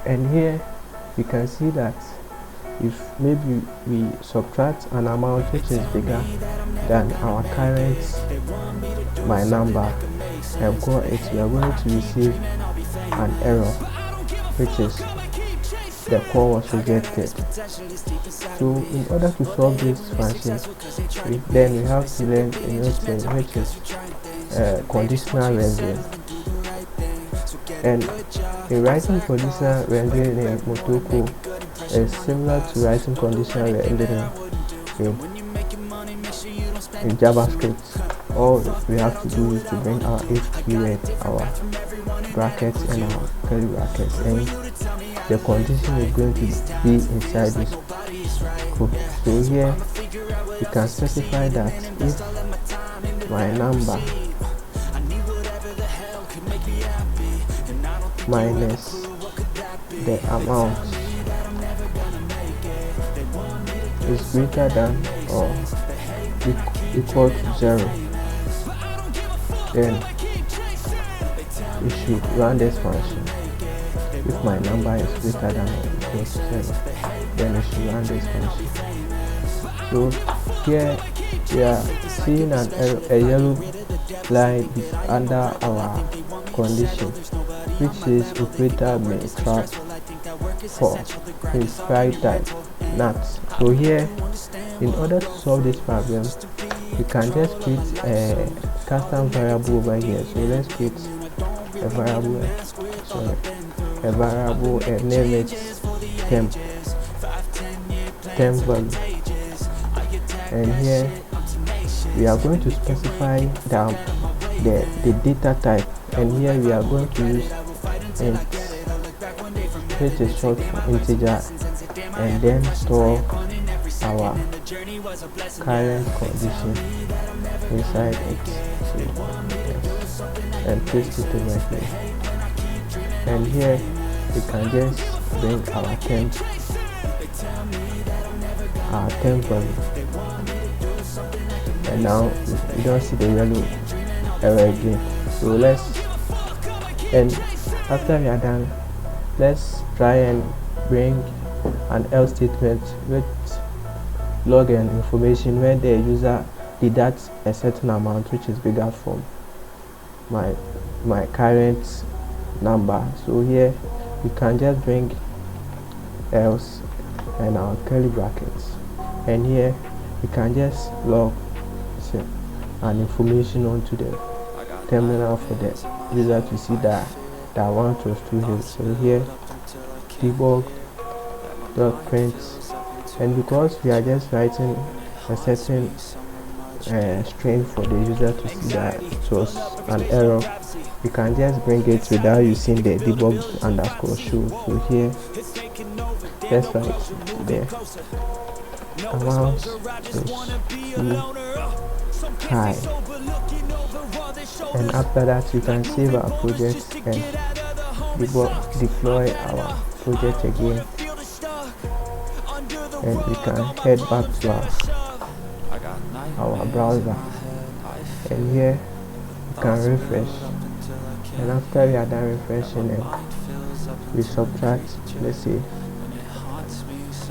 And here you can see that if maybe we subtract an amount which is bigger than our current my number and call it, we are going to receive an error, which is the call was rejected. So in order to solve this function, then we have to learn a new thing, which is conditional rendering. And in writing conditional rendering in Motoko is similar to writing conditional rendering in JavaScript. All we have to do is to bring our if keyword, our brackets and our curly brackets, and the condition is going to be inside this code. So here you can specify that if my number minus the amount is greater than or equal to 0, then we should run this function. If my number is greater than or equal to 0, then we should run this function. So here we are seeing a yellow line under our condition, which is operator may try for is file type not. So here, in order to solve this problem, you can just create a custom variable over here. So let's create a variable, and name it temp value. And here we are going to specify the data type, and here we are going to use int, which is short for integer, and then store our current condition inside it. So, and paste it over here. And here we can just bring our temp value. And now you don't see the yellow error again. So and after we are done, let's try and bring an else statement with log and information where the user deducts a certain amount which is bigger from my current number. So here we can just bring else and our curly brackets, and here we can just log an information onto the terminal for the user to see that the amount was too huge. So here debug.print, and because we are just writing a certain string for the user to see that it was an error, we can just bring it without using the debug_show. So here let's write the amount is too high, and after that you can save our project and deploy our project again, and we can head back to our browser, and here we can refresh. And after we are done refreshing, and we subtract, let's say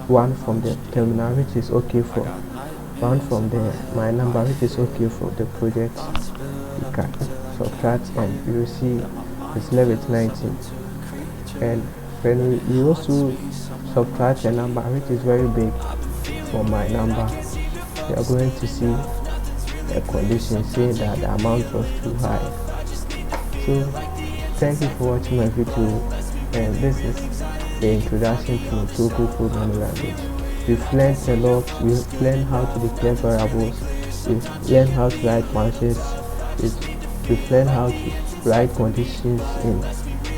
1 from the terminal, which is okay for 1 from my number, which is okay for the project. We can subtract, and you will see it's left with 19. And when we also subtract a number which is very big from my number, we are going to see a condition saying that the amount was too high. So thank you for watching my video, and this is the introduction to Motoko Programming Language. We've learned a lot. We've learned how to declare variables. We've learned how to write functions. We've learned how to write conditions in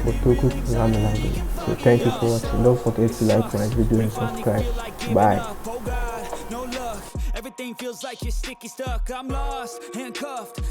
Motoko Programming Language. So thank you for watching. Don't forget to like my video and subscribe. Bye. Everything feels like you're sticky stuck. I'm lost, handcuffed.